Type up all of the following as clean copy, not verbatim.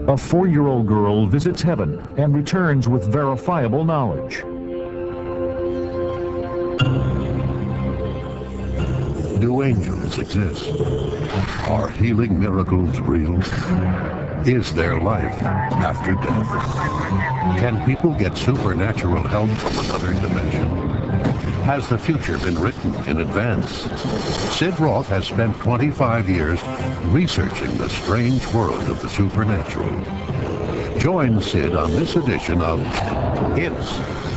A 4-year-old girl visits heaven and returns with verifiable knowledge. Do angels exist? Are healing miracles real? Is there life after death? Can people get supernatural help from another dimension? Has the future been written in advance? Sid Roth has spent 25 years researching the strange world of the supernatural. Join Sid on this edition of It's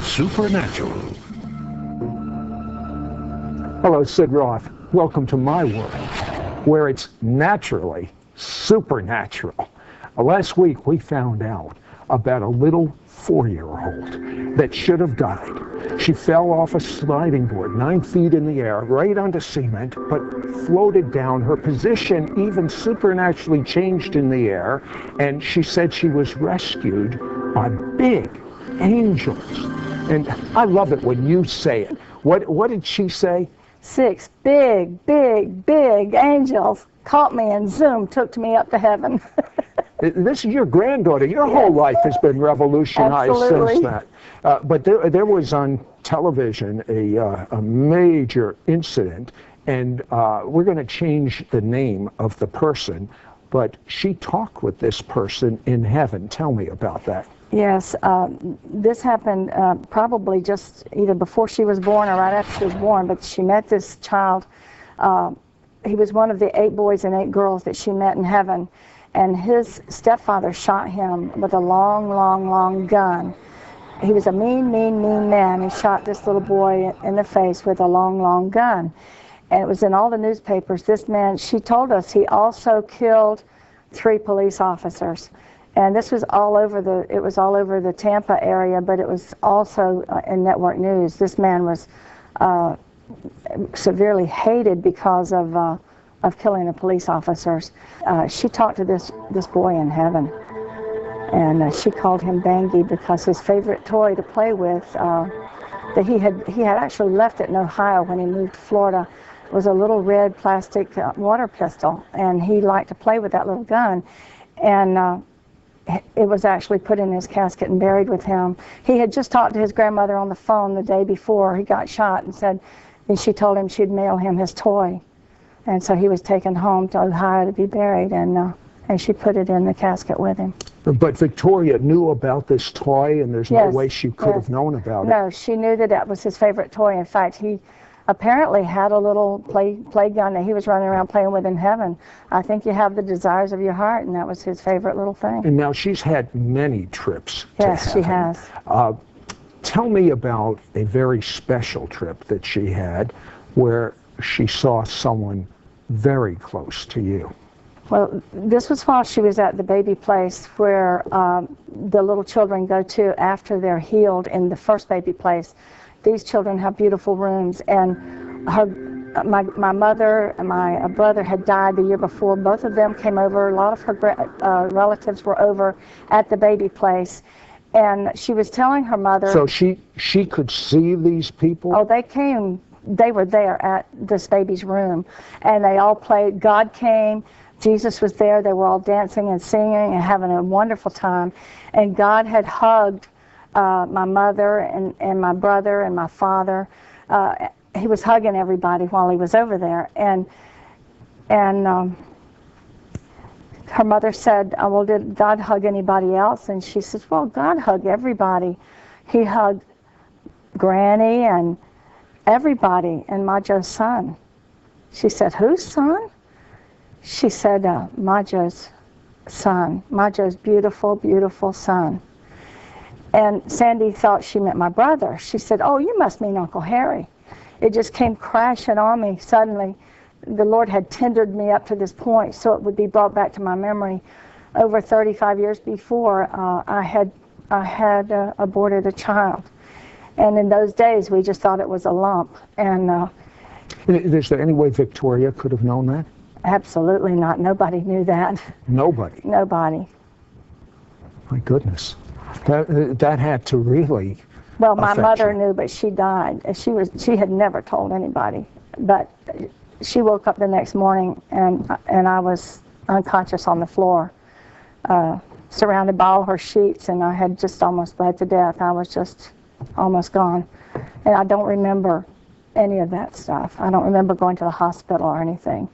Supernatural. Hello, Sid Roth. Welcome to my world, where it's naturally supernatural. Last week, we found out about a little 4-year-old that should have died. She fell off a sliding board 9 feet in the air, right onto cement, but floated down. Her position even supernaturally changed in the air, and she said she was rescued by big angels. And I love it when you say it. What did she say? 6 big angels caught me and zoom, took me up to heaven. This is your granddaughter. Your whole life has been revolutionized since that. But there was on television a major incident, and we're going to change the name of the person, but she talked with this person in heaven. Tell me about that. Yes, this happened probably just either before she was born or right after she was born, but she met this child. He was one of the 8 boys and 8 girls that she met in heaven, and his stepfather shot him with a long gun. He was a mean man. He shot this little boy in the face with a long gun. And it was in all the newspapers. This man, she told us, he also killed 3 police officers. And this was all over the Tampa area, but it was also in network news. This man was severely hated because of killing the police officers. She talked to this boy in heaven, and she called him Bangy because his favorite toy to play with that he had actually left it in Ohio when he moved to Florida was a little red plastic water pistol, and he liked to play with that little gun. And it was actually put in his casket and buried with him. He had just talked to his grandmother on the phone the day before he got shot and she told him she'd mail him his toy. And so he was taken home to Ohio to be buried, and she put it in the casket with him. But Victoria knew about this toy, and there's no way she could have known about it. No, she knew that was his favorite toy. In fact, he apparently had a little play gun that he was running around playing with in heaven. I think you have the desires of your heart, and that was his favorite little thing. And now she's had many trips to heaven. Yes, she has. Tell me about a very special trip that she had where she saw someone very close to you. Well, this was while she was at the baby place where the little children go to after they're healed in the first baby place. These children have beautiful rooms, and my mother and my brother had died the year before. Both of them came over. A lot of her relatives were over at the baby place, and she was telling her mother. So she could see these people? Oh, they came. They were there at this baby's room, and they all played. God came. Jesus was there. They were all dancing and singing and having a wonderful time, and God had hugged my mother and my brother and my father. He was hugging everybody while he was over there, and her mother said, well, did God hug anybody else? And she says, well, God hugged everybody. He hugged Granny and everybody, and Majo's son. She said, whose son? She said, Majo's son. Majo's beautiful son. And Sandy thought she meant my brother. She said, oh, you must mean Uncle Harry. It just came crashing on me suddenly. The Lord had tendered me up to this point so it would be brought back to my memory. Over 35 years before, I had aborted a child. And in those days, we just thought it was a lump. And is there any way Victoria could have known that? Absolutely not. Nobody knew that. Nobody? Nobody. My goodness. That had to really Well, my mother knew, but she died. She had never told anybody. But she woke up the next morning, and I was unconscious on the floor. surrounded by all her sheets, and I had just almost bled to death. I was just almost gone. And I don't remember any of that stuff. I don't remember going to the hospital or anything.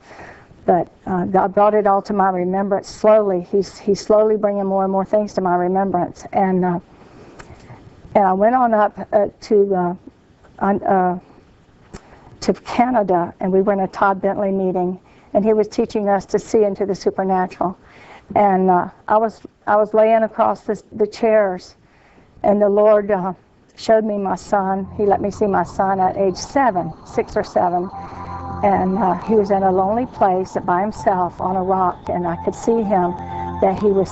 But God brought it all to my remembrance slowly. He's slowly bringing more and more things to my remembrance. And I went on up to Canada, and we were in a Todd Bentley meeting, and he was teaching us to see into the supernatural. And I was laying across the chairs, and the Lord showed me my son. He let me see my son at age 6 or 7. And he was in a lonely place by himself on a rock, and I could see him that he was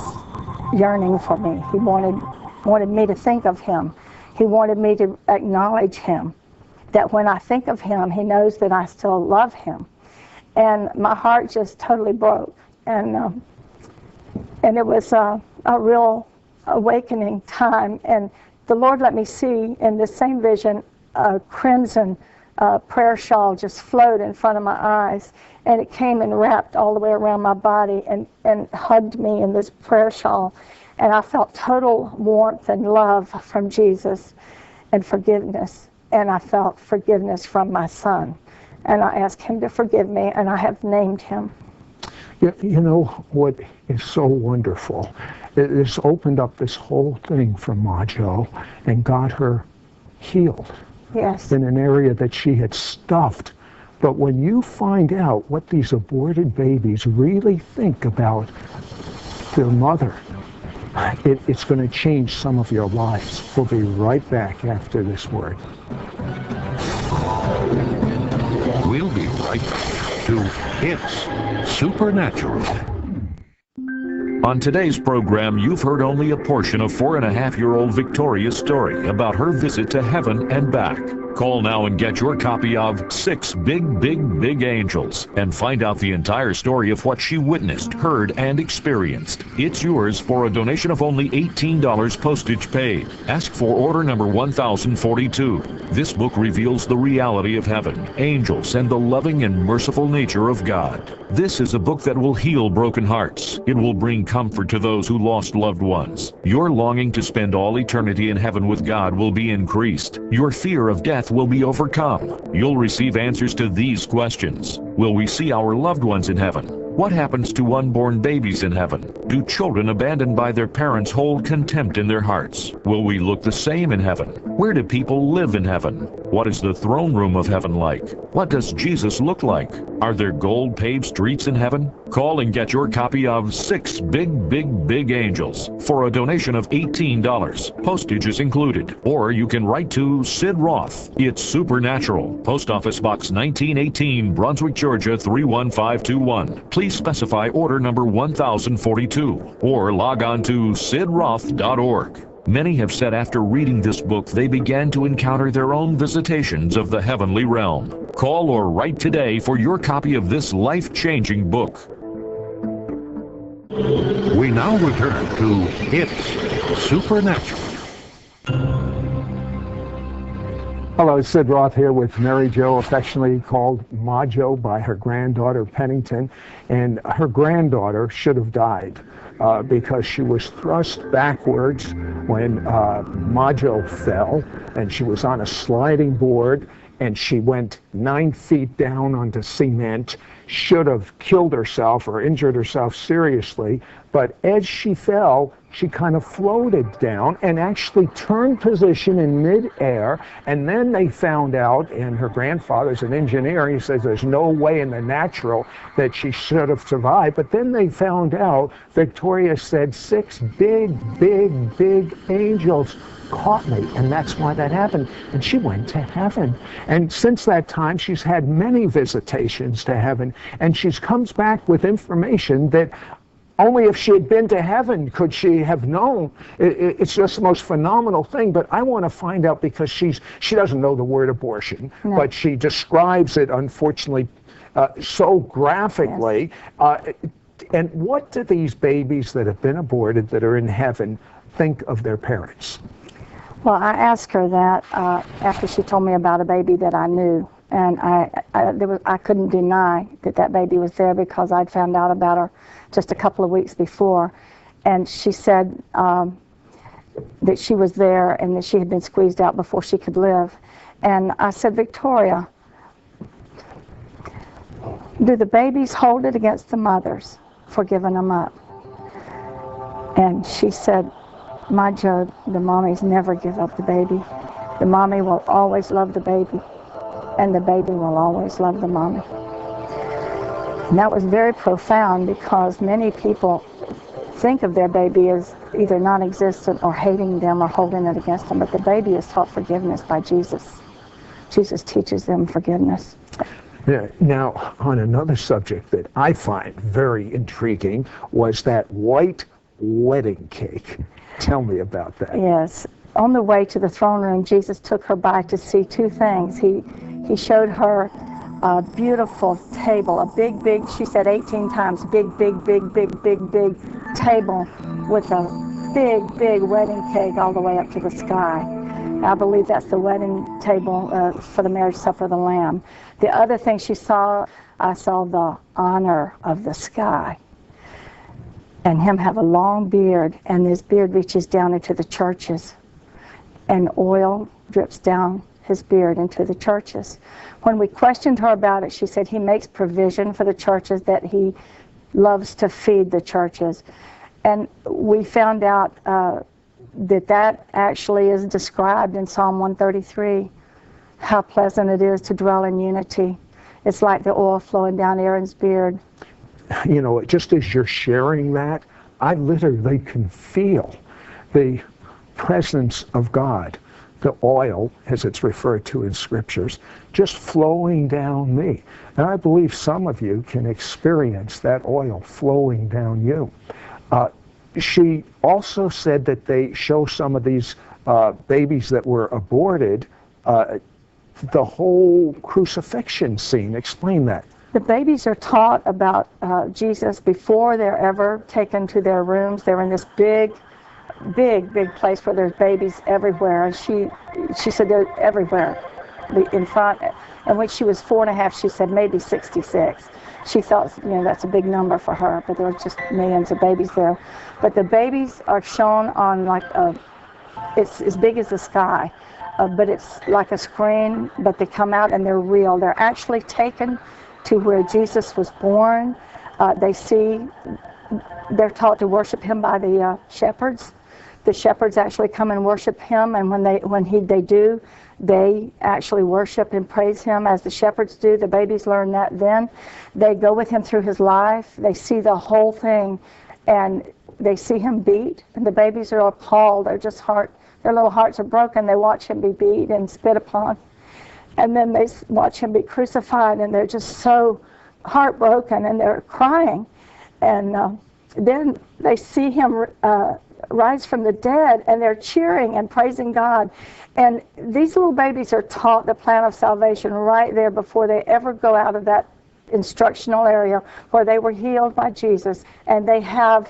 yearning for me. He wanted me to think of him. He wanted me to acknowledge him, that when I think of him, he knows that I still love him. And my heart just totally broke. And it was a real awakening time. And the Lord let me see in this same vision a crimson prayer shawl just flowed in front of my eyes, and it came and wrapped all the way around my body and hugged me in this prayer shawl. And I felt total warmth and love from Jesus and forgiveness. And I felt forgiveness from my son. And I asked him to forgive me, and I have named him. You know what is so wonderful? This opened up this whole thing for Majo and got her healed. Yes. In an area that she had stuffed. But when you find out what these aborted babies really think about their mother, it's going to change some of your lives. We'll be right back after this word. We'll be right back to It's Supernatural. On today's program, you've heard only a portion of 4.5-year-old Victoria's story about her visit to heaven and back. Call now and get your copy of 6 Big Angels and find out the entire story of what she witnessed, heard, and experienced. It's yours for a donation of only $18 postage paid. Ask for order number 1042. This book reveals the reality of heaven, angels, and the loving and merciful nature of God. This is a book that will heal broken hearts. It will bring comfort to those who lost loved ones. Your longing to spend all eternity in heaven with God will be increased. Your fear of death will be overcome. You'll receive answers to these questions. Will we see our loved ones in heaven? What happens to unborn babies in heaven? Do children abandoned by their parents hold contempt in their hearts? Will we look the same in heaven? Where do people live in heaven? What is the throne room of heaven like? What does Jesus look like? Are there gold-paved streets in heaven? Call and get your copy of 6 Big Angels for a donation of $18. Postage is included. Or you can write to Sid Roth. It's Supernatural. Post Office Box 1918, Brunswick, Georgia 31521. Please specify order number 1042 or log on to sidroth.org. Many have said after reading this book they began to encounter their own visitations of the heavenly realm. Call or write today for your copy of this life-changing book. We now return to It's Supernatural. Hello, Sid Roth here with Mary Jo, affectionately called Majo by her granddaughter Pennington. And her granddaughter should have died because she was thrust backwards when Majo fell, and she was on a sliding board, and she went 9 feet down onto cement, should have killed herself or injured herself seriously, but as she fell, she kind of floated down and actually turned position in midair, and then they found out, and her grandfather's an engineer, he says there's no way in the natural that she should have survived, but then they found out, Victoria said 6 big angels caught me, and that's why that happened, and she went to heaven. And since that time, she's had many visitations to heaven, and she comes back with information that only if she had been to heaven could she have known. It's just the most phenomenal thing, but I want to find out because she doesn't know the word abortion, no. But she describes it, unfortunately, so graphically. Yes. And what do these babies that have been aborted that are in heaven think of their parents? Well, I asked her that after she told me about a baby that I knew, and I couldn't deny that baby was there because I'd found out about her just a couple of weeks before. and she said that she was there and that she had been squeezed out before she could live. And I said, Victoria, do the babies hold it against the mothers for giving them up? And she said, my Joe, the mommies never give up the baby. The mommy will always love the baby, and the baby will always love the mommy. And that was very profound, because many people think of their baby as either non-existent or hating them or holding it against them, but the baby is taught forgiveness by Jesus. Jesus teaches them forgiveness. Yeah. Now, on another subject that I find very intriguing was that white wedding cake. Tell me about that. Yes. On the way to the throne room, Jesus took her by to see two things. He showed her a beautiful table, a big, she said 18 times, big table with a big wedding cake all the way up to the sky. I believe that's the wedding table for the marriage supper of the Lamb. The other thing she saw, I saw the honor of the sky. And him have a long beard, and his beard reaches down into the churches. And oil drips down his beard into the churches. When we questioned her about it, she said he makes provision for the churches, that he loves to feed the churches. And we found out that actually is described in Psalm 133, how pleasant it is to dwell in unity. It's like the oil flowing down Aaron's beard. You know, just as you're sharing that, I literally can feel the presence of God, the oil, as it's referred to in scriptures, just flowing down me. And I believe some of you can experience that oil flowing down you. She also said that they show some of these babies that were aborted, the whole crucifixion scene. Explain that. The babies are taught about Jesus before they're ever taken to their rooms. They're in this big place where there's babies everywhere. And she said they're everywhere in front. And when she was 4.5, she said maybe 66. She thought, that's a big number for her, but there were just millions of babies there. But the babies are shown on it's as big as the sky, but it's like a screen, but they come out and they're real. They're actually taken to where Jesus was born. They're taught to worship him by the shepherds. The shepherds actually come and worship him, and when they do, they actually worship and praise him as the shepherds do. The babies learn that then. They go with him through his life. They see the whole thing, and they see him beat, and the babies are appalled. Their little hearts are broken. They watch him be beat and spit upon. And then they watch him be crucified, and they're just so heartbroken, and they're crying. And then they see him rise from the dead, and they're cheering and praising God. And these little babies are taught the plan of salvation right there before they ever go out of that instructional area where they were healed by Jesus. And they have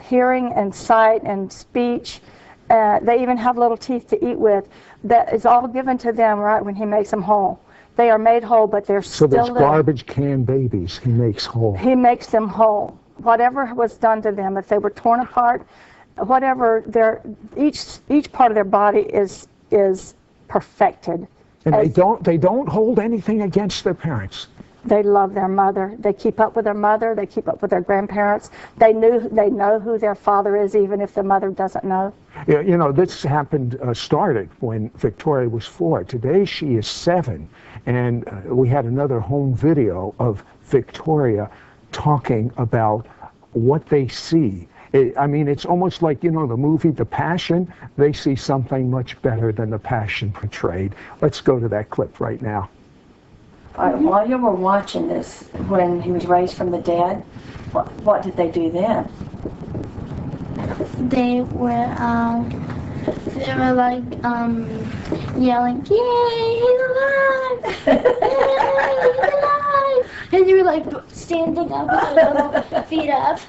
hearing and sight and speech. They even have little teeth to eat with. That is all given to them right when he makes them whole. They are made whole, but they're still little. So there's garbage can babies he makes whole. He makes them whole. Whatever was done to them, if they were torn apart, whatever, each part of their body is perfected. And they don't hold anything against their parents. They love their mother. They keep up with their mother. They keep up with their grandparents. They know who their father is, even if the mother doesn't know. Yeah, this started when Victoria was 4. Today she is 7, and we had another home video of Victoria talking about what they see. It's almost like, the movie The Passion. They see something much better than The Passion portrayed. Let's go to that clip right now. While you were watching this, when he was raised from the dead, what did they do then? They were like yelling, "Yay, he's alive! Yay, he's alive!" And they were like standing up with their little feet up.